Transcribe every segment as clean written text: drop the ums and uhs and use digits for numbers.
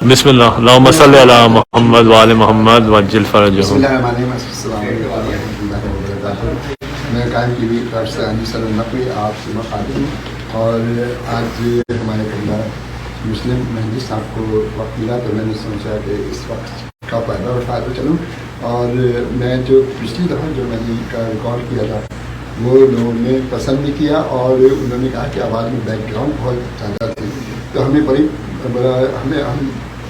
بسم اللہ اللہم صلی علی محمد وآل محمد وعجل فرجہم. بسم اللہ الرحمن الرحیم. السلام علیکم ورحمۃ اللہ وبرکاتہ. میں قائم کی بھی طرف سے صلی اللہ علیہ آپ سے مخاطب ہوں اور آج ہمارے قبلہ مسلم مہندی صاحب کو وقت ملا تو میں نے سوچا کہ اس وقت کا فائدہ اٹھاتا چلوں. اور میں جو پچھلی دفعہ جو میں نے کا ریکارڈ کیا تھا وہ لوگوں نے پسند بھی کیا اور انہوں نے کہا کہ آواز میں بیک گراؤنڈ بہت زیادہ تھی تو ہمیں ہم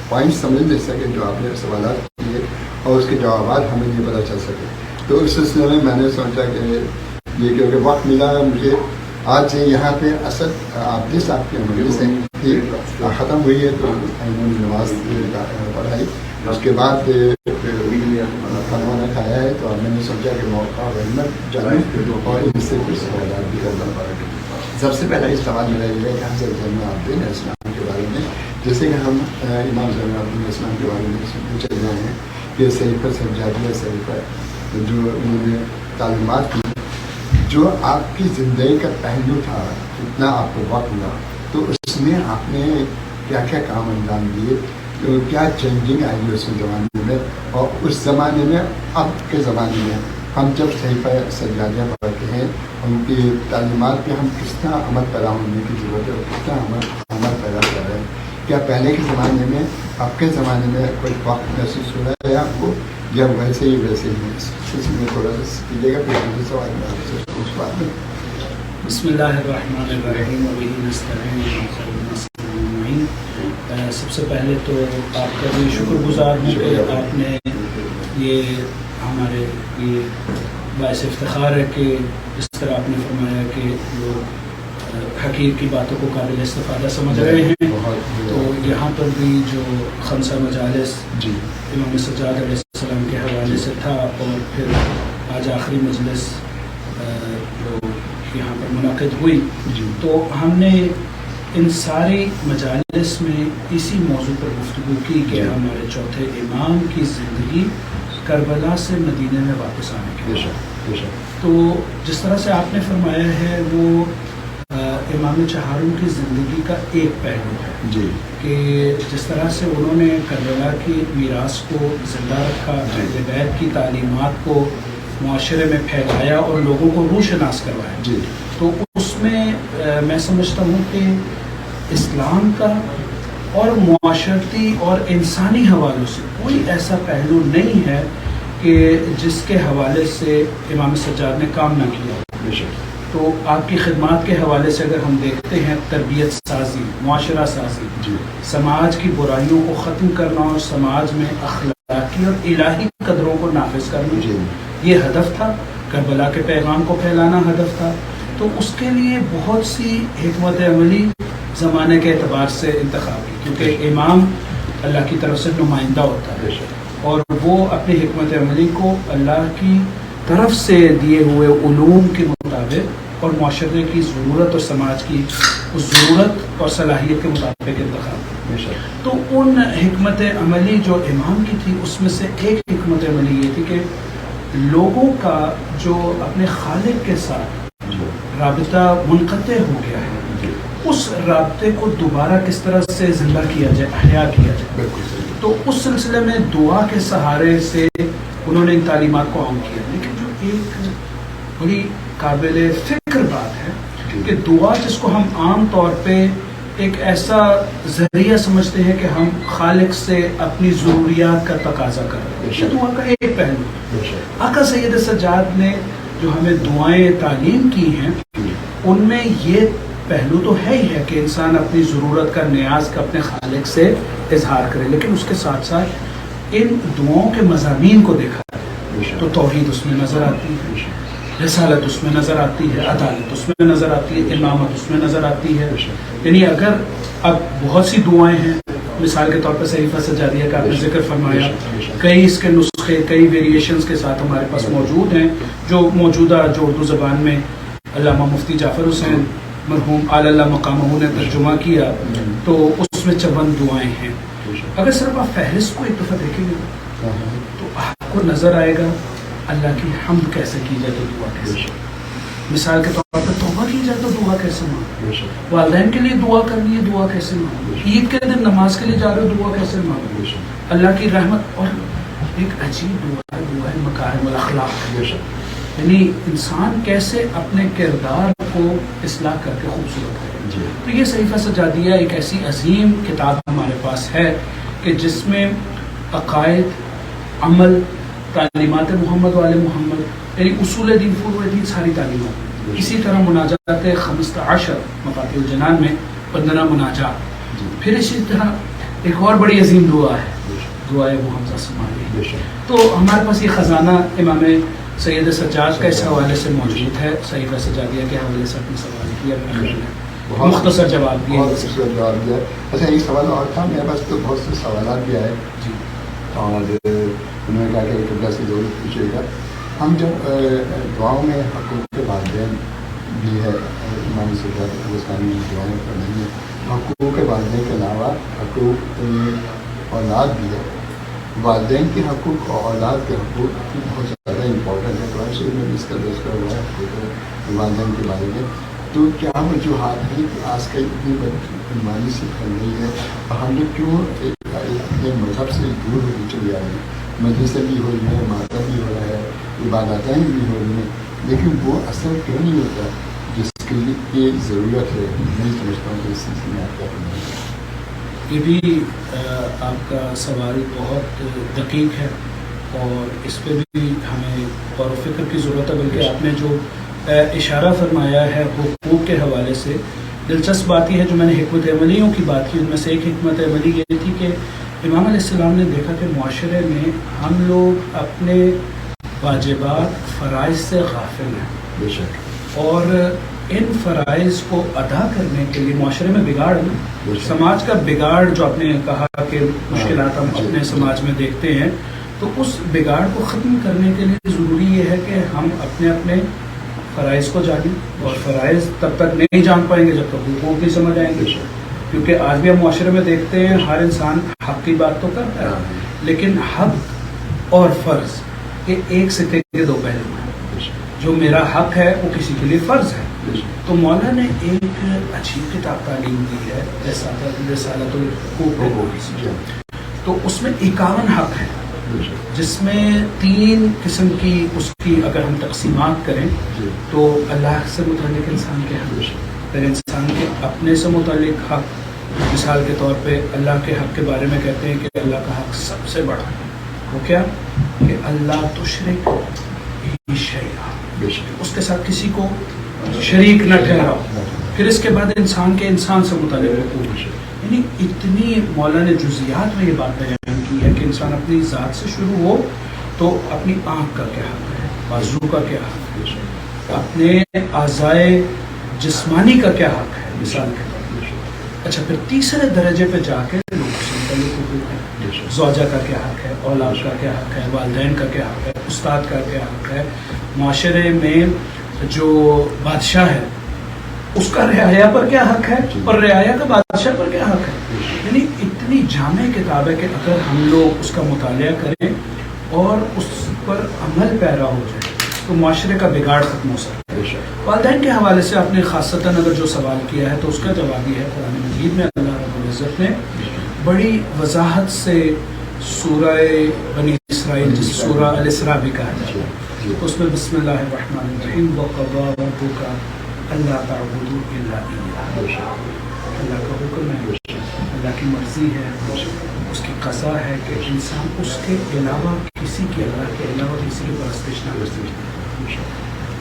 پوائنٹ سمجھ نہیں سکے جو آپ نے سوالات کیے اور اس کے جوابات ہمیں نہیں پتہ چل سکے. تو اس سلسلے میں نے سوچا کہ یہ کیونکہ وقت ملا مجھے آج یہاں پہ اسد عابدی صاحب کی مجلس ختم ہوئی ہے تو انہوں نے نماز پڑھائی. اس کے بعد کھانا وانا کھایا ہے تو میں نے سوچا کہ موقع غنیمت جانوں اور ان سے کچھ سوالات بھی کرنا پڑا. سب سے پہلا اس سوال میرا یہ ہے کہ حضرت زین العابدین اسلام کے بارے میں جیسے کہ ہم امام زین العابدین اسلام کے بارے میں پوچھ رہے ہیں کہ صحیفہ سجادیہ صحیفہ جو انہوں نے تعلیمات کی جو آپ کی زندگی کا پہلو تھا اتنا آپ کو وقت ملا تو اس میں آپ نے کیا کیا کام انجام دیے تو کیا چینجنگ آئی اس زمانے میں اور اس زمانے میں اب کے زمانے میں ہم جب صحیفہ سجادیہ پڑھتے ہیں ان کی تعلیمات پہ ہم کس طرح عمل پیدا ہونے کی ضرورت ہے اور کس طرح عمل پیدا کر رہے ہیں. کیا پہلے کے زمانے میں اب کے زمانے میں کوئی وقت محسوس ہو رہا ہے آپ کو یا ویسے ہی اس سلسلے میں تھوڑا سا کیجیے گا پھر سوال میں آپ سے اس بات میں. بسم اللہ الرحمن الرحیم وبہ نستعین سب سے پہلے تو آپ کا بھی شکر گزار ہوں کہ آپ نے یہ ہمارے لیے باعث افتخار ہے کہ اس طرح آپ نے فرمایا کہ لوگ حقیق کی باتوں کو قابل استفادہ سمجھ رہے ہیں. تو یہاں پر بھی جو خمسہ مجالس امام سجاد علیہ السلام کے حوالے سے تھا اور پھر آج آخری مجلس جو یہاں پر منعقد ہوئی تو ہم نے ان ساری مجالس میں اسی موضوع پر گفتگو کی کہ ہمارے چوتھے امام کی زندگی کربلا سے مدینے میں واپس آنے کی. تو جس طرح سے آپ نے فرمایا ہے وہ امام چہارم کی زندگی کا ایک پہلو ہے کہ جس طرح سے انہوں نے کربلا کی میراث کو زندہ رکھا, اہل بیت کی تعلیمات کو معاشرے میں پھیلایا اور لوگوں کو روشناس کروایا. تو اس میں میں سمجھتا ہوں کہ اسلام کا اور معاشرتی اور انسانی حوالوں سے کوئی ایسا پہلو نہیں ہے کہ جس کے حوالے سے امام سجاد نے کام نہ کیا. تو آپ کی خدمات کے حوالے سے اگر ہم دیکھتے ہیں تربیت سازی, معاشرہ سازی, سماج کی برائیوں کو ختم کرنا اور سماج میں اخلاقی اور الہی قدروں کو نافذ کرنا, یہ ہدف تھا. کربلا کے پیغام کو پھیلانا ہدف تھا. تو اس کے لیے بہت سی حکمت عملی زمانے کے اعتبار سے انتخاب کی کیونکہ امام اللہ کی طرف سے نمائندہ ہوتا ہے اور وہ اپنی حکمت عملی کو اللہ کی طرف سے دیے ہوئے علوم کے مطابق اور معاشرے کی ضرورت اور سماج کی اس ضرورت اور صلاحیت کے مطابق انتخاب. تو ان حکمت عملی جو امام کی تھی اس میں سے ایک حکمت عملی یہ تھی کہ لوگوں کا جو اپنے خالق کے ساتھ رابطہ منقطع ہو گیا ہے اس رابطے کو دوبارہ کس طرح سے زندہ کیا جائے, احیا کیا جائے. تو اس سلسلے میں دعا کے سہارے سے انہوں نے ان تعلیمات کو عام کیا. لیکن جو ایک بڑی قابل فکر بات ہے کہ دعا جس کو ہم عام طور پہ ایک ایسا ذریعہ سمجھتے ہیں کہ ہم خالق سے اپنی ضروریات کا تقاضا کر رہے ہیں, دعا کا ایک پہلو. آقا سید سجاد نے جو ہمیں دعائیں تعلیم کی ہیں ان میں یہ پہلو تو ہے ہی ہے کہ انسان اپنی ضرورت کا نیاز کا اپنے خالق سے اظہار کرے, لیکن اس کے ساتھ ساتھ ان دعاؤں کے مضامین کو دیکھا ہے تو توحید اس میں نظر آتی ہے, رسالت اس میں نظر آتی ہے, عدالت اس میں نظر آتی ہے, امامت اس میں نظر آتی ہے. یعنی اگر اب بہت سی دعائیں ہیں, مثال کے طور پر صحیفہ سجادیہ کا آپ نے ذکر فرمایا, کئی اس کے نسخے کئی ویریشنز کے ساتھ ہمارے پاس موجود ہیں جو موجودہ جو اردو زبان میں علامہ مفتی جعفر حسین مرحوم اعلی اللہ مقامہ نے ترجمہ کیا تو اس میں 54 دعائیں ہیں. اگر صرف آپ فہرست کو ایک دفعہ دیکھیں گے تو آپ کو نظر آئے گا اللہ کی حمد کیسے کی جائے تو دعا کیسے. مثال کے طور پر توبہ کی جائے تو دعا کیسے مانگو, بے شک والدین کے لیے دعا کرنی ہے دعا کیسے مانگو, عید کے دن نماز کے لیے جا رہے ہو دعا کیسے مانگو, بے شک اللہ کی رحمت. اور ایک عجیب دعا ہے مکارم الاخلاق, بے شک یعنی انسان کیسے اپنے کردار کو اصلاح کر کے خوبصورت کرے. جی تو یہ صحیفہ سجادیہ ایک ایسی عظیم کتاب ہمارے پاس ہے کہ جس میں عقائد, عمل, تعلیمات محمد وآل محمد, یعنی اصول دین, فروع دین, ساری تعلیمات. اسی طرح مناجات 15 مفاتیح الجنان میں 15 مناجات. پھر اسی طرح ایک اور بڑی عظیم دعا ہے, دعائے ابو حمزہ سماعی. بے شک تو ہمارے پاس یہ خزانہ امام سید سجاد کا اس حوالے سے موجود ہے. صحیفہ سجادیہ کے حوالے سے اپنے سوال کیا, مختصر جواب دیا. بہت خوبصورت جواب دیا. اچھا ایک سوال اور تھا میرے پاس, تو بہت سے سوالات بھی آئے جی اور انہوں نے کہا کہ قبلہ سے ضرور پوچھے گا. ہم جب دعاؤں میں حقوق والدین بھی ہے, امام سجاد گلستانی دعائیں پڑھیں گے, حقوق والدین کے علاوہ حقوق اولاد بھی ہے. والدین کے حقوق اور اولاد کے حقوق بھی بہت زیادہ امپورٹنٹ ہے. قرآن شریف میں بھی اس کا ذکر ہوا ہے حقوق والدین کے بارے میں. تو کیا وجوہات ہیں کہ آج کل اتنی بدعنوانی سے پھیل رہی ہے, اور ہم لوگ کیوں اپنے مذہب سے دور ہوتے چلے آ رہے ہیں؟ مجلسیں بھی ہو رہی ہیں, ماتم بھی ہو رہا ہے, عبادتیں بھی ہو رہی ہیں, لیکن وہ اثر کیوں نہیں ہوتا جس کے لیے یہ ضرورت ہے؟ میں سمجھتا ہوں کہ اس سلسلے میں آپ کیا کرنا ہے. یہ بھی آپ کا سوال بہت دقیق ہے اور اس پہ بھی ہمیں غور و فکر کی ضرورت ہے. بلکہ آپ نے جو اشارہ فرمایا ہے حقوق کے حوالے سے, دلچسپ بات یہ ہے جو میں نے حکمت عملیوں کی بات کی, ان میں سے ایک حکمت عملی یہ تھی کہ امام علیہ السلام نے دیکھا کہ معاشرے میں ہم لوگ اپنے واجبات, فرائض سے غافل ہیں, بے شک, اور ان فرائض کو ادا کرنے کے لیے معاشرے میں بگاڑ ہے نا, سماج کا بگاڑ جو آپ نے کہا کہ مشکلات ہم اپنے سماج میں دیکھتے ہیں, تو اس بگاڑ کو ختم کرنے کے لیے ضروری یہ ہے کہ ہم اپنے اپنے فرائض کو جانیں, اور فرائض تب تک نہیں جان پائیں گے جب تک حقوق نہیں سمجھ آئیں گے. کیونکہ آج بھی ہم معاشرے میں دیکھتے ہیں ہر انسان حق کی بات تو کرتا ہے, لیکن حق اور فرض یہ ایک سکے کے دو پہلو ہیں. جو میرا حق ہے وہ کسی کے لیے فرض ہے. تو مولا نے ایک عجیب کتاب تعلیم دی ہے رسالۃ الحقوق, تو اس میں 51 حق ہے, جس میں 3 قسم کی اس کی اگر ہم تقسیمات کریں تو اللہ سے متعلق انسان کے حق, پھر انسان کے اپنے سے متعلق حق. مثال کے طور پہ اللہ کے حق کے بارے میں کہتے ہیں کہ اللہ کا حق سب سے بڑا ہے. وہ کیا کہ اللہ تشرک بھی شیئا, اس کے ساتھ کسی کو شریک نہ ٹھہراؤ. پھر اس کے بعد انسان کے انسان سے متعلق حقوق, یعنی اتنی مولا نے جزیات میں یہ بات بیان کی ہے کہ انسان اپنی ذات سے شروع ہو تو اپنی آنکھ کا کیا حق ہے, بازو کا کیا حق ہے, اپنے اعضائے جسمانی کا کیا حق ہے مثال کے طور پر. اچھا پھر تیسرے درجے پہ جا کے لوگوں سے متعلق حقوق ہے, زوجہ کا کیا حق ہے, اولاد کا کیا حق ہے, والدین کا کیا حق ہے, استاد کا کیا حق ہے, معاشرے میں جو بادشاہ ہے اس کا رعایا پر کیا حق ہے, اور رعایا کا بادشاہ پر کیا حق ہے. یعنی اتنی جامع کتاب ہے کہ اگر ہم لوگ اس کا مطالعہ کریں اور اس پر عمل پیرا ہو جائے تو معاشرے کا بگاڑ ختم ہو سکتا ہے. والدین کے حوالے سے آپ نے خاصتاً اگر جو سوال کیا ہے تو اس کا جواب یہ ہے, قرآن مجید میں اللہ رب العزت نے بڑی وضاحت سے سورہ بنی اسرائیل, جس سورہ الاسراء بھی کہا جاتا ہے, اس میں بسم اللہ الرحمن الرحیم وقضى ربك الا تعبدوا الا اياه, اللہ کا حکم ہے, اللہ کی مرضی ہے, اس کی قضا ہے کہ انسان اس کے علاوہ کسی کے, اللہ کے علاوہ کسی کی پرستش نہ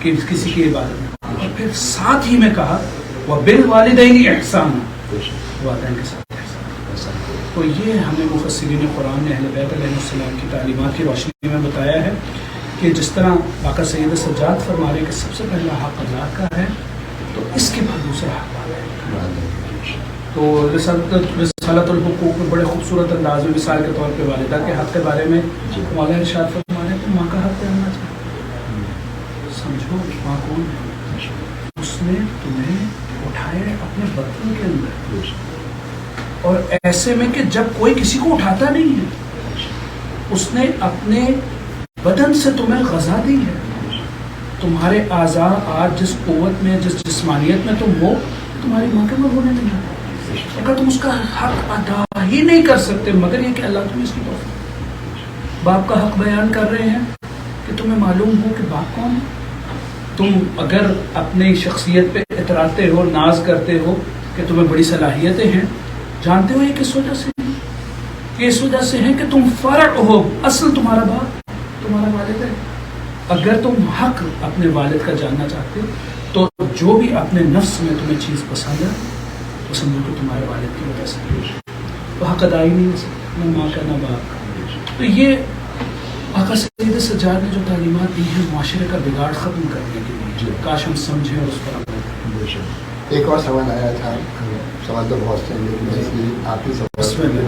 کہ کسی کی عبادت نہ. اور پھر ساتھ ہی میں کہا وبالوالدین احسانا, والدین کے ساتھ احسان. تو یہ ہمیں مفسرین قرآن نے اہل بیت علیہ السلام کی تعلیمات کی روشنی میں بتایا ہے کہ جس طرح آقا سید سجاد فرما رہے کہ سب سے پہلا حق اللہ کا ہے, تو اس کے بعد دوسرا حق والدین. تو رسالۃ الحقوق میں بڑے خوبصورت انداز میں مثال کے طور پہ والدہ کے حق کے بارے میں مولا ارشاد فرما رہے ہیں کہ ماں کا حق جاننا چاہیے. سمجھو ماں کون ہے, اس نے تمہیں اٹھائے اپنے بطن کے اندر, اور ایسے میں کہ جب کوئی کسی کو اٹھاتا نہیں ہے, اس نے اپنے بدن سے تمہیں غذا دی ہے, تمہارے اعضاء آج جس قوت میں جس جسمانیت میں تم ہو تمہاری ماں کے میں ہونے نہیں آتا. اگر تم اس کا حق ادا ہی نہیں کر سکتے مگر یہ کہ اللہ تمہیں اس کی توفیق. باپ کا حق بیان کر رہے ہیں کہ تمہیں معلوم ہو کہ باپ کون ہے. تم اگر اپنی شخصیت پہ اتراتے ہو ناز کرتے ہو کہ تمہیں بڑی صلاحیتیں ہیں, جانتے ہو یہ کس وجہ سے ہیں؟ یہ اس وجہ سے ہیں کہ تم فرع ہو, اصل تمہارا باپ تمہارا والد ہے. اگر تم حق اپنے والد کا جاننا چاہتے ہو تو جو بھی اپنے نفس میں تمہیں چیز پسند ہے وہ سمجھو کہ تمہارے والد کی وجہ سے تو حق ادا ہی نہیں ہو سکتا, نہ ماں کا نہ باپ کا. تو یہ آقا سید سجاد نے جو تعلیمات دی ہیں معاشرے کا بگاڑ ختم کرنے کے لیے, کاش ہم سمجھیں اور اس پر عمل کریں. ایک اور سوال آیا تھا, سوال تو بہت سے ہیں لیکن آخری سوال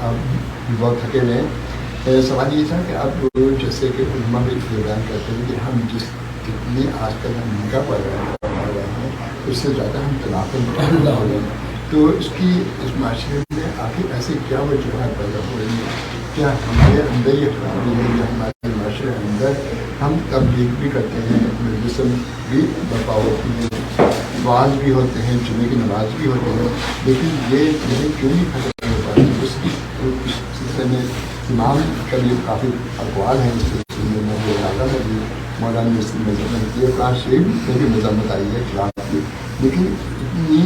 آپ بہت تھکے ہوئے ہیں. سوال یہ تھا کہ آپ جیسے کہ علماء بھی بیان کرتے ہیں کہ ہم جتنی آج کل ہم نکاح پڑھ رہے ہیں اس سے زیادہ ہم طلاق پڑھ رہے ہیں, تو اس کی اس معاشرے میں آخر ایسی کیا وجوہات پیدا ہو رہی ہیں؟ کیا ہمارے اندر یہ خرابی ہے یا ہمارے معاشرے اندر ہم تبلیغ بھی کرتے ہیں, جسم بھی برپا ہوتی ہے, واز بھی ہوتے ہیں, جمعے کی نماز بھی ہوتے ہیں, لیکن یہ چیزیں کیوں نہیں ختم ہو پاتی؟ اس سلسلے میں امام کا بھی کافی اقوال ہیں اس سلسلے میں, مولانا نے بھی مولانا نے اس کی مذمت کی ہے, قرآن شریف میں بھی مذمت آئی ہے خلاف کی, لیکن اتنی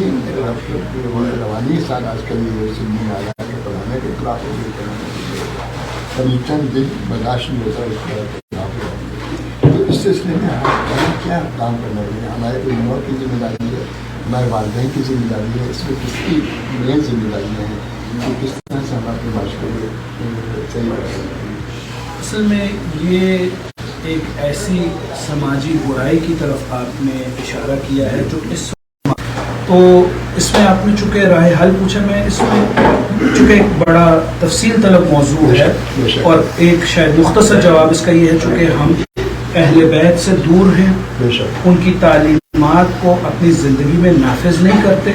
روانی سال آج کل یہ سننے میں آیا کہ پڑھانے کے خلاف ہو گئی, چند دن برداشت نہیں ہوتا اس خلاف ہو. تو اس سلسلے میں ہمیں کیا کام کرنا چاہیے؟ ہمارے علماء کی ذمہ داری ہے, ہمارے والدین کی ذمہ داری ہے, اس میں کس کی مین ذمہ داریاں ہیں کہ کس طرح سے ہم اپنے معاشرے کو صحیح کر سکتے ہیں؟ اصل میں یہ ایک ایسی سماجی برائی کی طرف آپ نے اشارہ کیا ہے جو تو اس میں آپ نے چونکہ راہ حل پوچھا, میں اس میں چونکہ ایک بڑا تفصیل طلب موضوع ہے اور ایک شاید مختصر جواب اس کا یہ ہے, چونکہ ہم اہل بیت سے دور ہیں, ان کی تعلیمات کو اپنی زندگی میں نافذ نہیں کرتے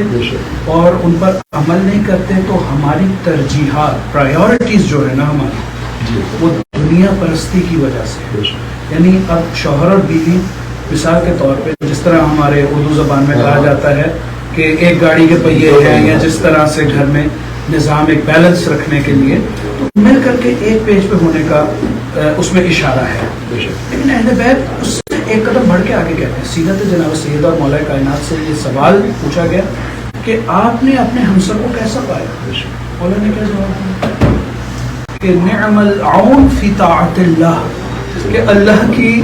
اور ان پر عمل نہیں کرتے, تو ہماری ترجیحات پرائیورٹیز جو ہے نا ہماری وہ دنیا پرستی کی وجہ سے, یعنی اب شوہر اور بیوی مثال کے طور پہ جس طرح ہمارے اردو زبان میں کہا جاتا ہے کہ ایک گاڑی کے پہیے ہیں, یا جس طرح سے گھر میں نظام ایک بیلنس رکھنے کے لیے تو مل کر کے ایک پیج پہ ہونے کا اس میں اشارہ ہے. لیکن اہل بیت اس سے ایک قدم بڑھ کے آگے کہتے ہیں. سیرت جناب سید اور مولا کائنات سے یہ سوال پوچھا گیا کہ آپ نے اپنے ہمسر کو کیسا پایا؟ مولا نے کیا جواب دیا کہ نعم العون فی طاعت اللہ, کہ اللہ کی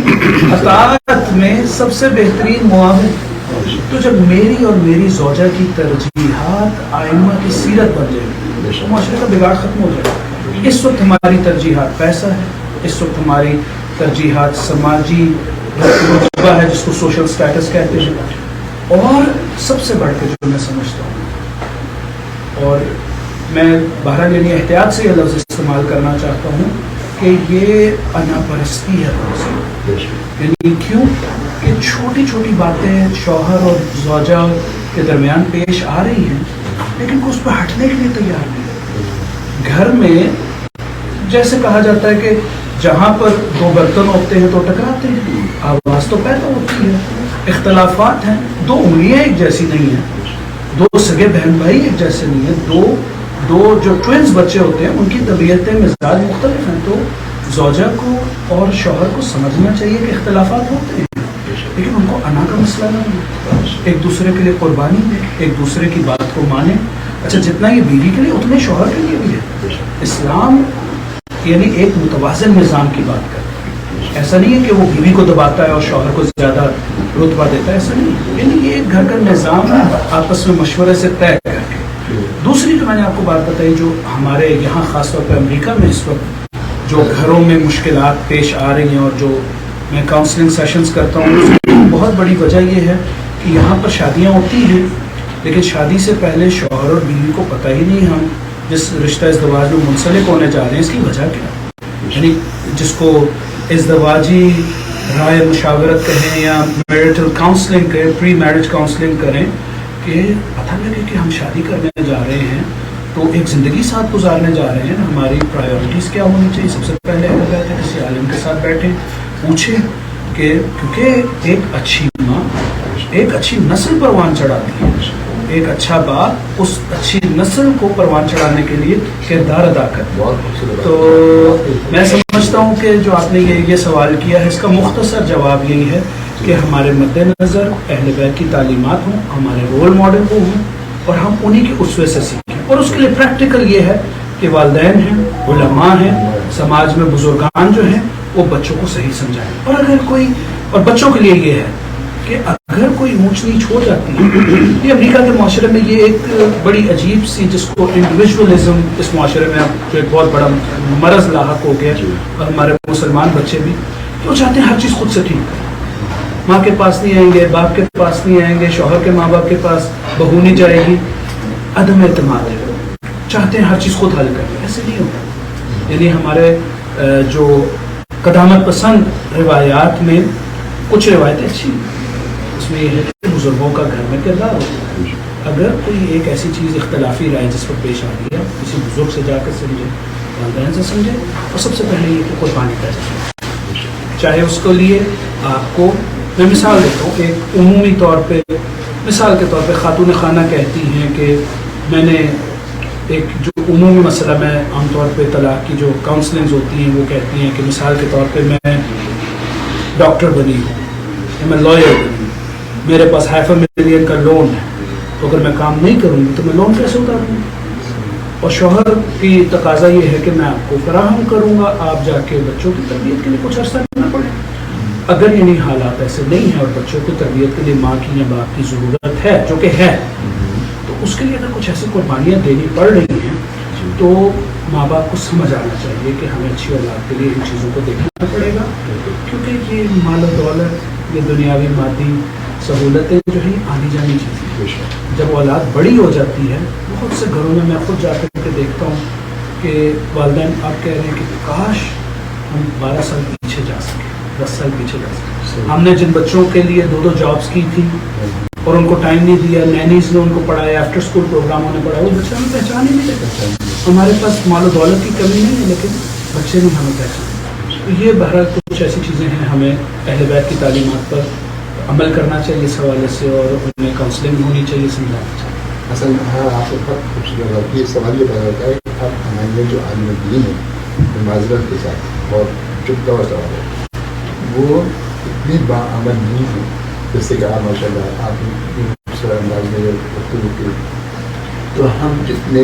اطاعت میں سب سے بہترین معاون. تو جب میری اور میری زوجہ کی ترجیحات آئمہ کی سیرت بن جائے گی تو معاشرے کا بگاڑ ختم ہو جائے گا. اس وقت ہماری ترجیحات پیسہ ہے, اس وقت ہماری ترجیحات سماجی رتبہ ہے جس کو سوشل سٹیٹس کہتے ہیں, اور سب سے بڑھ کے جو میں سمجھتا ہوں اور میں بہرحال یعنی احتیاط سے یہ لفظ استعمال کرنا چاہتا ہوں کہ یہ انا پرستی ہے. یعنی کیوں کہ چھوٹی چھوٹی باتیں شوہر اور زوجہ کے درمیان پیش آ رہی ہیں لیکن وہ اس پہ ہٹنے کے لیے تیار نہیں. گھر میں جیسے کہا جاتا ہے کہ جہاں پر دو برتن ہوتے ہیں تو ٹکراتے ہیں, آواز تو پیدا ہوتی ہے, اختلافات ہیں, دو انگلیاں ایک جیسی نہیں ہیں, دو سگے بہن بھائی ایک جیسے نہیں ہیں, دو جو ٹوینز بچے ہوتے ہیں ان کی طبیعتیں مزاج مختلف ہیں. تو زوجہ کو اور شوہر کو سمجھنا چاہیے کہ اختلافات ہوتے ہیں لیکن ان کو انا کا مسئلہ نہیں ہے, ایک دوسرے کے لیے قربانی دے, ایک دوسرے کی بات کو مانے. اچھا جتنا یہ بیوی کے لیے اتنے شوہر کے لیے بھی ہے. اسلام یعنی ایک متوازن نظام کی بات کرتا ہے, ایسا نہیں ہے کہ وہ بیوی کو دباتا ہے اور شوہر کو زیادہ رتبہ دیتا ہے, ایسا نہیں. یعنی یہ ایک گھر کا نظام ہے آپس میں مشورے سے طے کر کے. دوسری جو میں نے آپ کو بات بتائی جو ہمارے یہاں خاص طور پہ امریکہ میں اس وقت جو گھروں میں مشکلات پیش آ رہی ہیں اور جو میں کاؤنسلنگ سیشنز کرتا ہوں اس کی بہت بڑی وجہ یہ ہے کہ یہاں پر شادیاں ہوتی ہیں لیکن شادی سے پہلے شوہر اور بیوی کو پتہ ہی نہیں ہم جس رشتہ ازدواج میں منسلک ہونے جا رہے ہیں اس کی وجہ کیا ہے. یعنی جس کو ازدواجی رائے مشاورت کہیں یا میرٹل کاؤنسلنگ کہیں, پری میرج کاؤنسلنگ کریں کہ پتہ لگے کہ ہم شادی کرنے جا رہے ہیں تو ایک زندگی ساتھ گزارنے جا رہے ہیں, ہماری پرائیورٹیز کیا ہونی چاہیے. سب سے پہلے اگر کہتے ہیں کسی عالم کے ساتھ بیٹھیں, پوچھیں کہ کیونکہ ایک اچھی ماں ایک اچھی نسل پروان چڑھاتی ہے، ایک اچھا باپ اس اچھی نسل کو پروان چڑھانے کے لیے کردار ادا کرتا ہے. تو میں سمجھتا ہوں کہ جو آپ نے یہ سوال کیا ہے اس کا مختصر جواب یہی ہے کہ ہمارے مد نظر اہل بیت کی تعلیمات ہوں، ہمارے رول ماڈل کو ہوں اور ہم انہی کے اسوے سے سیکھیں. اور اس کے لیے پریکٹیکل یہ ہے کہ والدین ہیں، علماء ہیں، سماج میں بزرگان جو ہیں وہ بچوں کو صحیح سمجھائیں. اور اگر کوئی اور بچوں کے لیے یہ ہے کہ اگر کوئی اونچ نیچ ہو جاتی ہے، یہ امریکہ کے معاشرے میں یہ ایک بڑی عجیب سی جس کو انڈیویجولزم اس معاشرے میں جو ایک بہت بڑا مرض لاحق ہو گیا، اور ہمارے مسلمان بچے بھی وہ چاہتے ہیں ہر چیز خود سے ٹھیک کریں. ماں کے پاس نہیں آئیں گے، باپ کے پاس نہیں آئیں گے، شوہر کے ماں باپ کے پاس بہو نہیں جائے گی. عدم اعتماد ہے، چاہتے ہیں ہر چیز خود حل کریں. ایسے نہیں ہوتا. یعنی ہمارے جو قدامت پسند روایات میں کچھ روایتیں اچھی ہیں. اس میں یہ ہے کہ بزرگوں کا گھر میں کردار ہوتا ہے. اگر کوئی ایک ایسی چیز اختلافی رائے جس پر پیش آ رہی ہے، کسی بزرگ سے جا کر سمجھے، والدین سے سمجھے، اور سب سے پہلے یہ کہ قربانی کر سکے. چاہے اس کے لیے آپ کو، میں مثال دیتا ہوں، ایک عمومی طور پہ مثال کے طور پہ خاتون خانہ کہتی ہیں کہ میں نے ایک جو عمومی مسئلہ میں عام طور پہ طلاق کی جو کاؤنسلنگز ہوتی ہیں وہ کہتی ہیں کہ مثال کے طور پہ میں ڈاکٹر بنی ہوں یا میں لائر بنی ہوں، میرے پاس $500,000 کا لون ہے، تو اگر میں کام نہیں کروں گی تو میں لون کیسے اتاروں گی؟ اور شوہر کی تقاضا یہ ہے کہ میں آپ کو فراہم کروں گا، آپ جا کے بچوں کی تربیت کے لیے کچھ عرصہ کرنا پڑے. اگر یعنی حالات ایسے نہیں ہیں اور بچوں کی تربیت کے لیے ماں کی یا باپ کی ضرورت ہے، جو کہ ہے، تو اس کے لیے اگر کچھ ایسی قربانیاں دینی پڑ رہی ہیں تو ماں باپ کو سمجھ آنا چاہیے کہ ہمیں اچھی اولاد کے لیے ان چیزوں کو دیکھنا پڑے گا. کیونکہ یہ مال و دولت، یہ دنیاوی مادی سہولتیں جو ہیں آنی جانی چیزیں. جب اولاد بڑی ہو جاتی ہے، بہت سے گھروں میں خود جا کر کے دیکھتا ہوں کہ والدین آپ کہہ رہے ہیں کہ کاش ہم 12 سال پیچھے جا سکیں، 10 سال پیچھے جا سکیں. ہم نے جن بچوں کے لیے 2 جابس کی تھی اور ان کو ٹائم نہیں دیا، نینیز نے ان کو پڑھایا، آفٹر اسکول پروگراموں نے پڑھایا، وہ بچے ہمیں پہچان ہی نہیں دیتے. ہمارے پاس مال و دولت کی کمی نہیں ہے لیکن بچے نہیں ہمیں پہچان. تو یہ بہرحال کچھ ایسی چیزیں ہیں، ہمیں اہل بیت کی تعلیمات پر عمل کرنا چاہیے اس حوالے سے، اور انہیں کاؤنسلنگ ہونی چاہیے، سمجھانا چاہیے. اصل ہاں آپ کو بہت خوبصورت بات یہ سوال یہ پیدا ہوتا ہے کہ اب ہمارے جو عالم دین ہے معذرت کے ساتھ اور چپتا ہوا سوال ہے، وہ اتنی باعمل نہیں ہے. جیسے کہ آپ ماشاء اللہ آپ نے انداز میں گفتگو کی، تو ہم جتنے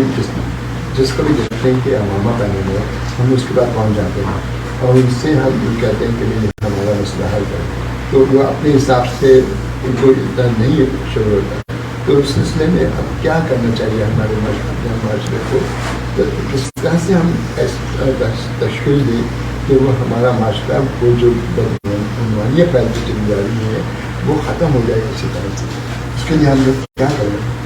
جس کو بھی دیکھتے ہیں کہ امامہ پہنے ہوئے ہم اس کے بعد پہنچ جاتے ہیں اور ان سے ہم کہتے ہیں کہ نہیں ہمارا مسئلہ حل کریں، تو وہ اپنے حساب سے ان کو اتنا نہیں شروع ہوتا. تو اس سلسلے میں اب کیا کرنا چاہیے ہمارے معاشرے کو، کس طرح سے ہم تشکیل دیں کہ وہ ہمارا معاشرہ وہ جو بدعنوانیت پھیلتی چلی جا رہی ہے وہ ختم ہو جائے اسی طرح سے. اس کے لیے ہم لوگ کیا کریں؟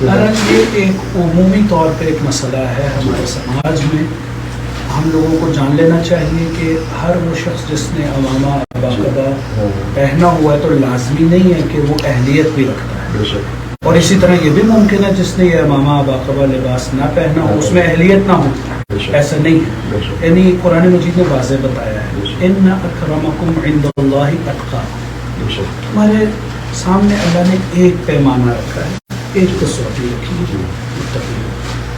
یہ ایک عمومی طور پہ ایک مسئلہ ہے ہمارے سماج میں. ہم لوگوں کو جان لینا چاہیے کہ ہر وہ شخص جس نے عوامہ باقاعدہ پہنا ہوا ہے تو لازمی نہیں ہے کہ وہ اہلیت بھی رکھتا ہے. اور اسی طرح یہ بھی ممکن ہے جس نے یہ امامہ باقاعدہ لباس نہ پہنا ہو اس میں اہلیت نہ ہو. ایسا نہیں ہے. یعنی قرآن مجید نے واضح بتایا ہے ان اکرمکم عند اللہ اتقاکم. ہمارے سامنے اللہ نے ایک پیمانہ رکھا ہے، ایک کسوٹی رکھی ہے.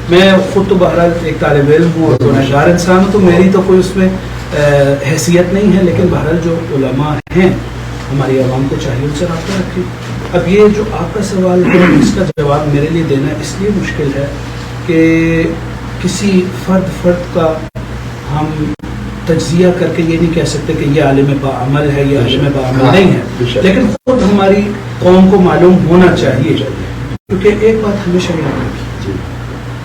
میں خود تو بہرحال ایک طالب علم ہوں اور گنہگار انسان ہوں، تو میری تو کوئی اس میں حیثیت نہیں ہے، لیکن بہرحال جو علماء ہیں ہماری عوام کو چاہیے ان سے رابطہ رکھیں. اب یہ جو آپ کا سوال ہے اس کا جواب میرے لیے دینا اس لیے مشکل ہے کہ کسی فرد کا ہم تجزیہ کر کے یہ نہیں کہہ سکتے کہ یہ عالم باعمل ہے، یہ عالم باعمل نہیں ہے، لیکن خود ہماری قوم کو معلوم ہونا چاہیے. کیونکہ ایک بات ہمیشہ یاد رکھیے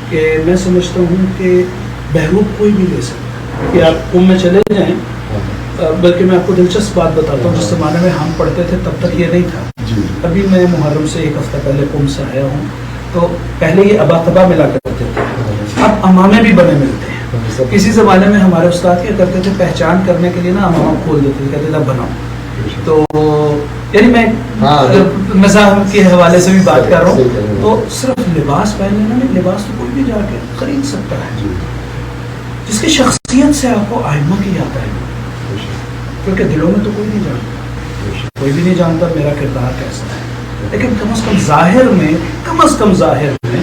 کہ میں سمجھتا ہوں کہ بہروپ کوئی بھی لے سکتا ہے. کہ آپ قوم میں چلے جائیں، بلکہ میں آپ کو دلچسپ بات بتاتا ہوں، جس زمانے میں ہم پڑھتے تھے تب تک یہ نہیں تھا. ابھی میں محرم سے 1 ہفتہ پہلے قوم سے آیا ہوں، تو پہلے یہ ابا قبا ملا کرتے تھے، اب امامے بھی بنے ملتے ہیں. کسی زمانے میں ہمارے استاد کیا کرتے تھے، پہچان کرنے کے لیے نا امامہ کھول دیتے تھے، کہتے تھے بناؤ. تو یعنی میں مزاح کے حوالے سے بھی بات کر رہا ہوں. تو صرف لباس پہن لینا نہیں، لباس تو کوئی بھی جا کے خرید سکتا ہے جس کی شخصیت سے آپ کو آئمہ کی یاد آئے گی. کیونکہ دلوں میں تو کوئی نہیں جانتا، کوئی بھی نہیں جانتا میرا کردار کیسا ہے، لیکن کم از کم ظاہر میں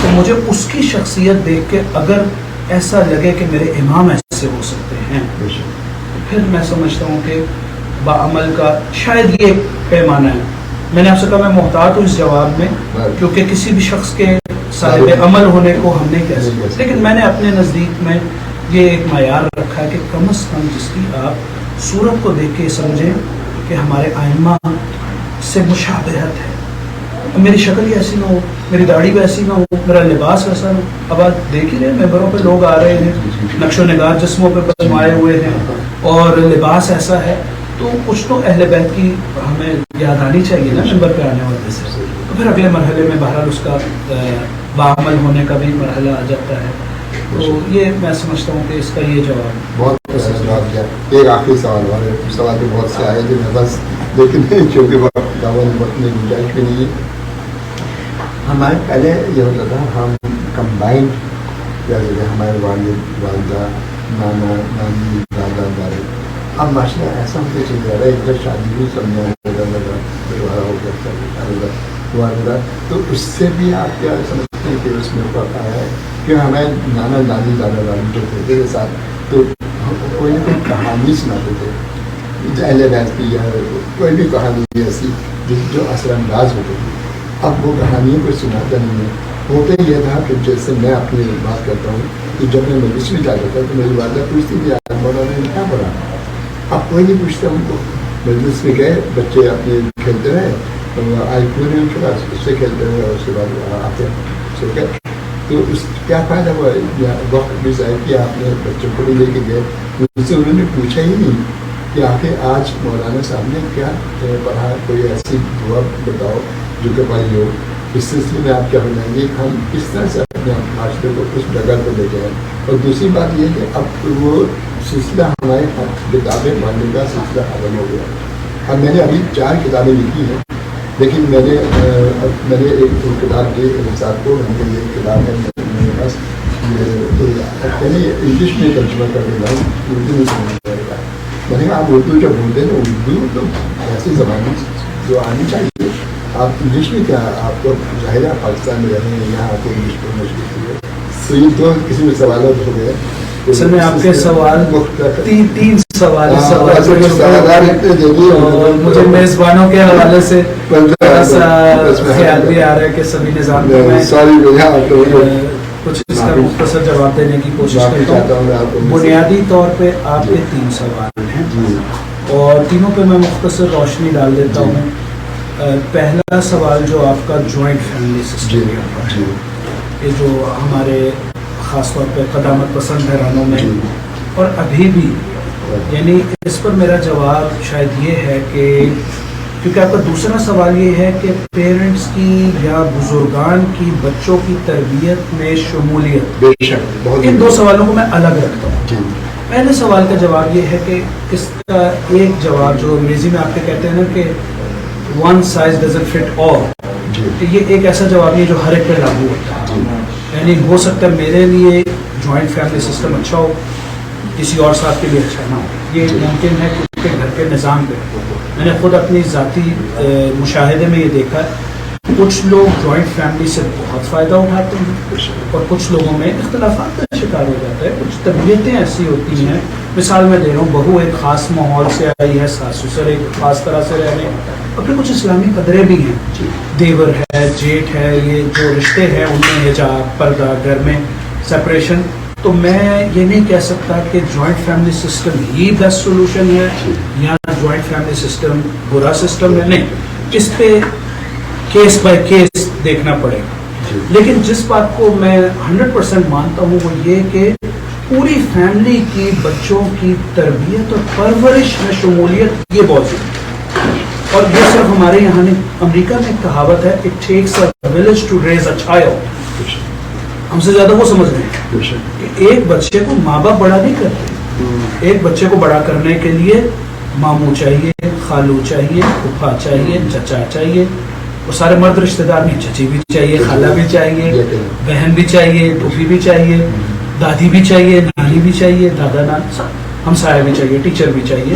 تو مجھے اس کی شخصیت دیکھ کے اگر ایسا لگے کہ میرے امام ایسے ہو سکتے ہیں تو پھر میں سمجھتا ہوں کہ بعمل کا شاید یہ پیمانہ ہے. میں نے آپ سے کہا میں محتاط ہوں اس جواب میں، کیونکہ کسی بھی شخص کے صاحب عمل ہونے کو ہم نہیں کہہ سکتے، لیکن میں نے اپنے نزدیک میں یہ ایک معیار رکھا ہے کہ کم از کم جس کی آپ صورت کو دیکھ کے سمجھیں کہ ہمارے ائمہ سے مشابہت ہے. میری شکل ہی ایسی نہ ہو، میری داڑھی بھی ایسی نہ ہو، میرا لباس ویسا نہ ہو. اب آپ دیکھ ہی رہے ممبروں پہ لوگ آ رہے ہیں نقش و نگار جسموں پہ بنوائے ہوئے ہیں اور لباس ایسا ہے، تو کچھ تو اہل بیت کی ہمیں یاد آنی چاہیے نا ممبر پہ آنے والے سے. تو پھر اگلے مرحلے میں بہرحال اس کا بعمل ہونے کا بھی مرحلہ آ جاتا ہے. تو یہ میں سمجھتا ہوں کہ اس کا یہ جواب بہت جواب دیا. ایک آخری سوال اور سوال بھی بہت سے آئے تھے میں بس، لیکن چونکہ وقت میں گنجائش بھی نہیں ہے. ہمارے پہلے یہ ہوتا تھا ہم کمبائنڈ، جیسے ہمارے والد والدہ نانا نانی دادا دادی، اب ماشاء اللہ ایسا ہوتے چل جا رہا ہے. ایک شادی بھی سمجھا لگا بٹوارا ہو گیا والدہ، تو اس سے بھی آپ کیا سمجھتے ہیں کہ اس میں فرق آیا ہے کہ ہمیں نانا دادی دادا دادی جو ہوتے کے ساتھ تو کوئی نہ کوئی کہانی سناتے تھے، اہل بیت کی یا کوئی بھی کہانی ایسی جو اثر انداز ہوتی تھی. اب وہ کہانیوں کو سناتا نہیں ہے. ہوتا یہ تھا کہ جیسے میں اپنی بات کرتا ہوں کہ جب میں مجلس میں جاتا تھا تو میری والدہ پوچھتی تھی مولانا نے کیا پڑھا. اب کوئی نہیں پوچھتا ان کو. مجلس میں گئے بچے اپنے کھیلتے رہے، آئی پورے ان کے بعد اس سے کھیلتے رہے اور اس کے بعد آتے سو گئے. تو اس کیا فائدہ ہوا؟ وقت بھی ظاہر کیا آپ نے، بچوں کو بھی لے کے گئے. مجھ سے انہوں نے پوچھا ہی نہیں کہ آخر آج مولانا صاحب نے کیا پڑھا، کوئی ایسی دعا بتاؤ جو کہ پڑھی ہو. اس سلسلے میں آپ کیا بتائیں گے ہم کس طرح سے اپنے معاشرے کو اس جگہ پہ لے کے آئیں. اور دوسری بات یہ کہ اب وہ سلسلہ ہمارے کتابیں پڑھنے کا سلسلہ ختم ہو گیا. اب میں نے ابھی 4 کتابیں لکھی ہیں، لیکن میں نے ایک کتاب دی صاحب کو، یہ کتاب ہے میرے پاس، پہلے انگلش میں ترجمہ کر دے رہا ہوں، اردو میں سمجھ جائے گا. میں نے کہا آپ اردو جب بولتے ہیں نا، اردو تو ایسی زبان جو آنی چاہیے. آپ انگلش میں کیا، آپ کو ظاہر ہے پاکستان میں رہے ہیں، یہاں آپ کو انگلش پڑھنا مشکل ہے. تو یہ 2 قسم کے سوالات ہو گئے. سر میں آپ کے سوال 3 سوال مجھے میزبانوں کے حوالے سے خیال بھی آ رہا ہے کہ سبھی نظام کو میں کچھ اس کا مختصر جواب دینے کی کوشش کرتا ہوں. بنیادی طور پہ آپ کے 3 سوال ہیں اور تینوں پہ میں مختصر روشنی ڈال دیتا ہوں. پہلا سوال جو آپ کا جوائنٹ فیملی سسٹم کا ہے، یہ جو ہمارے خاص طور پہ قدامت پسند گھرانوں میں اور ابھی بھی، یعنی اس پر میرا جواب شاید یہ ہے کہ کیونکہ آپ کا دوسرا سوال یہ ہے کہ پیرنٹس کی یا بزرگان کی بچوں کی تربیت میں شمولیت، ان 2 سوالوں کو میں الگ رکھتا ہوں. پہلے سوال کا جواب یہ ہے کہ اس کا ایک جواب جو انگریزی میں آپ کے کہتے ہیں نا کہ one size doesn't fit all، یہ ایک ایسا جواب ہے جو ہر ایک پہ لاگو ہوتا ہے. یعنی ہو سکتا ہے میرے لیے جوائنٹ فیملی سسٹم اچھا ہو، کسی اور صاحب کے لیے اچھا نہ ہو. یہ ممکن ہے کیونکہ گھر کے نظام پہ میں نے خود اپنی ذاتی مشاہدے میں یہ دیکھا ہے، کچھ لوگ جوائنٹ فیملی سے بہت فائدہ اٹھاتے ہیں اور کچھ لوگوں میں اختلافات کا شکار ہو جاتا ہے. کچھ طبیعتیں ایسی ہوتی ہیں، مثال میں دے رہا ہوں، بہو ایک خاص ماحول سے آئی ہے، ساس سسر ایک خاص طرح سے رہ رہے ہیں، اور پھر کچھ اسلامی قدریں بھی ہیں، دیور ہے، جیٹھ ہے، یہ جو رشتے ہیں ان میں حجاب، پردہ، گھر میں سپریشن. تو میں یہ نہیں کہہ سکتا کہ جوائنٹ فیملی سسٹم ہی بیسٹ سولوشن ہے یا جوائنٹ فیملی سسٹم برا سسٹم ہے، نہیں، اس پہ کیس بائی کیس دیکھنا پڑے گا. لیکن جس بات کو میں 100% مانتا ہوں وہ یہ کہ پوری فیملی کی بچوں کی تربیت اور پرورش میں شمولیت یہ بہت ضروری ہے. اور یہ صرف ہمارے یہاں نہیں، امریکہ میں ایک کہاوت ہے it takes a village to raise a child. ہم سے زیادہ وہ سمجھ رہے ہیں کہ ایک بچے کو ماں باپ بڑا نہیں کرتے، ایک بچے کو بڑا کرنے کے لیے ماموں چاہیے، خالو چاہیے، پھوپھا چاہیے، چچا چاہیے، اور سارے مرد رشتے دار نہیں، چچی بھی چاہیے، خالہ بھی چاہیے، بہن بھی چاہیے، پھوپھی بھی چاہیے، دادی بھی چاہیے، نانی بھی چاہیے، دادا نانی، ہمسایہ بھی چاہیے، ٹیچر بھی چاہیے.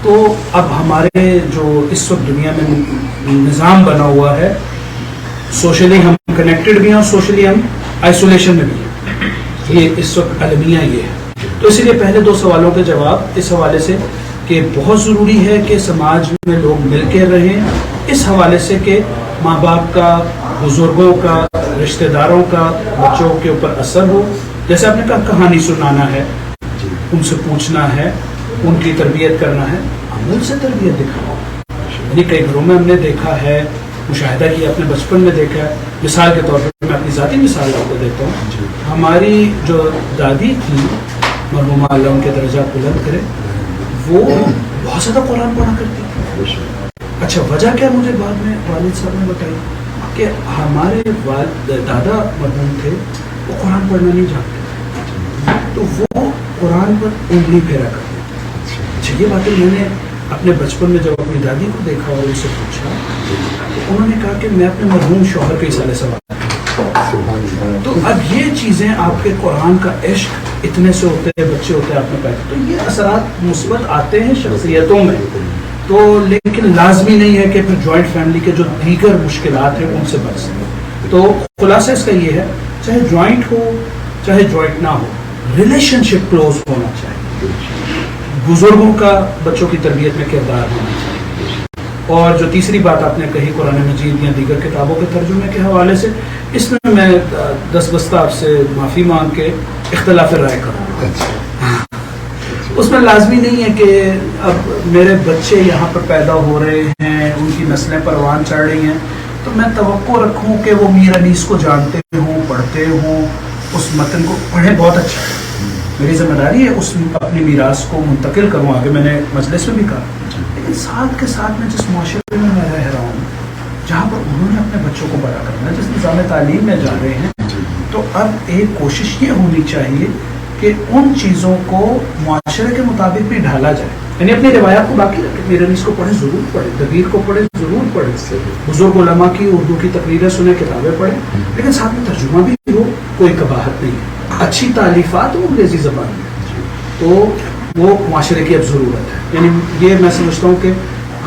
تو اب ہمارے جو اس وقت دنیا میں نظام بنا ہوا ہے، سوشلی ہم کنیکٹڈ بھی ہیں اور سوشلی ہم آئسولیشن میں بھی ہیں، یہ اس وقت المیہ یہ ہے. تو اسی لیے پہلے 2 سوالوں کے جواب اس حوالے سے کہ بہت ضروری ہے کہ سماج میں لوگ مل کے رہیں، اس حوالے سے کہ ماں باپ کا، بزرگوں کا، رشتہ داروں کا بچوں کے اوپر اثر ہو. جیسے آپ نے کہا کہانی سنانا ہے، ان سے پوچھنا ہے، ان کی تربیت کرنا ہے، عمل سے تربیت دکھانا. یعنی کئی گھروں میں ہم نے دیکھا ہے، مشاہدہ کیا، اپنے بچپن میں دیکھا ہے. مثال کے طور پر میں اپنی ذاتی مثال آپ کو دیتا ہوں. ہماری جو دادی تھی مرحومہ اللہ ان کے درجات بلند کرے، وہ بہت زیادہ قرآن پڑھا کرتی تھی. اچھا وجہ کیا مجھے بعد میں والد صاحب نے بتائی کہ ہمارے دادا مرحوم تھے، وہ قرآن پڑھنا نہیں جانتے، تو وہ قرآن پر انگلی پھیرا کرتے. اچھا یہ باتیں میں نے اپنے بچپن میں جب اپنی دادی کو دیکھا اور ان سے پوچھا تو انہوں نے کہا کہ میں اپنے مرحوم شوہر کے سالے سوال. تو اب یہ چیزیں آپ کے قرآن کا عشق اتنے سے ہوتے ہیں، بچے ہوتے ہیں آپ میں پیدا، تو یہ اثرات مثبت آتے ہیں شخصیتوں میں. تو لیکن لازمی نہیں ہے کہ پھر جوائنٹ فیملی کے جو دیگر مشکلات ہیں ان سے بچ سکیں. تو خلاصہ اس کا یہ ہے، چاہے جوائنٹ ہو چاہے جوائنٹ نہ ہو، ریلیشن شپ کلوز ہونا چاہیے. بزرگوں کا بچوں کی تربیت میں کردار ہونا چاہیے. اور جو تیسری بات آپ نے کہی قرآن مجید یا دیگر کتابوں کے ترجمے کے حوالے سے، اس میں میں دستبستہ آپ سے معافی مانگ کے اختلاف رائے کروں. اس میں لازمی نہیں ہے کہ اب میرے بچے یہاں پر پیدا ہو رہے ہیں، ان کی نسلیں پروان چڑھ رہی ہیں، تو میں توقع رکھوں کہ وہ میر انیس کو جانتے ہوں، پڑھتے ہوں، اس متن کو پڑھیں. بہت اچھا ہے، میری ذمہ داری ہے اس اپنی میراث کو منتقل کروں آگے. میں نے مجلس میں بھی کہا، لیکن ساتھ کے ساتھ میں جس معاشرے میں میں رہ رہا ہوں، جہاں پر انہوں نے اپنے بچوں کو بڑا کرنا ہے، جس نظام تعلیم میں جا رہے ہیں، تو اب ایک کوشش یہ ہونی چاہیے کہ ان چیزوں کو معاشرے کے مطابق بھی ڈھالا جائے. یعنی اپنی روایات کو باقی رکھیں، میر انیس کو پڑھیں ضرور پڑھیں، دبیر کو پڑھیں ضرور پڑھیں، بزرگ علماء کی اردو کی تقریریں سنیں، کتابیں پڑھیں، لیکن ساتھ میں ترجمہ بھی ہو، کوئی قباحت نہیں ہے. اچھی تالیفات ہو انگریزی زبان میں، تو وہ معاشرے کی اب ضرورت ہے. یعنی یہ میں سمجھتا ہوں کہ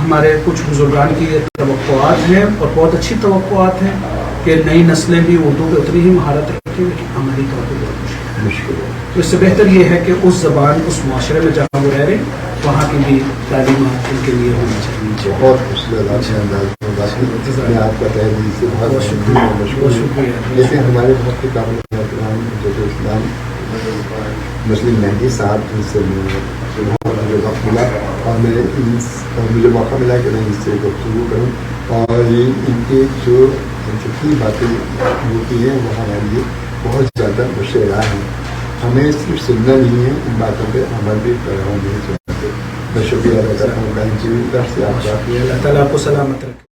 ہمارے کچھ بزرگان کی یہ توقعات ہیں اور بہت اچھی توقعات ہیں کہ نئی نسلیں بھی اردو پہ اتنی ہی مہارت رکھیں، لیکن عملی طور پہ بہت مشکل ہے. تو اس سے بہتر یہ ہے کہ اس زبان، اس معاشرے میں جہاں وہ رہ رہے ہیں، وہاں کی بھی تعلیمات ان کے لیے ہونی چاہیے. بہت خوشگوار انداز میں آپ کا تہہ دل سے بہت شکریہ. بہت شکریہ. جیسے ہمارے بہت کے قابل محترم حضرت اسلام مسلم مہدی صاحب سے مجھے وقت ملا اور مجھے موقع ملا کہ میں ان سے گفتگو کروں، اور ان کی جو جتنی باتیں ہوتی ہیں وہ ہمارے لیے بہت زیادہ مشہور ہیں. ہمیں صرف سننا نہیں ہے، ان باتوں پہ عمل بھی کرنا نہیں چاہتے. میں شکریہ ادا کرتا ہوں. اللہ تعالیٰ آپ کو سلامت رکھے.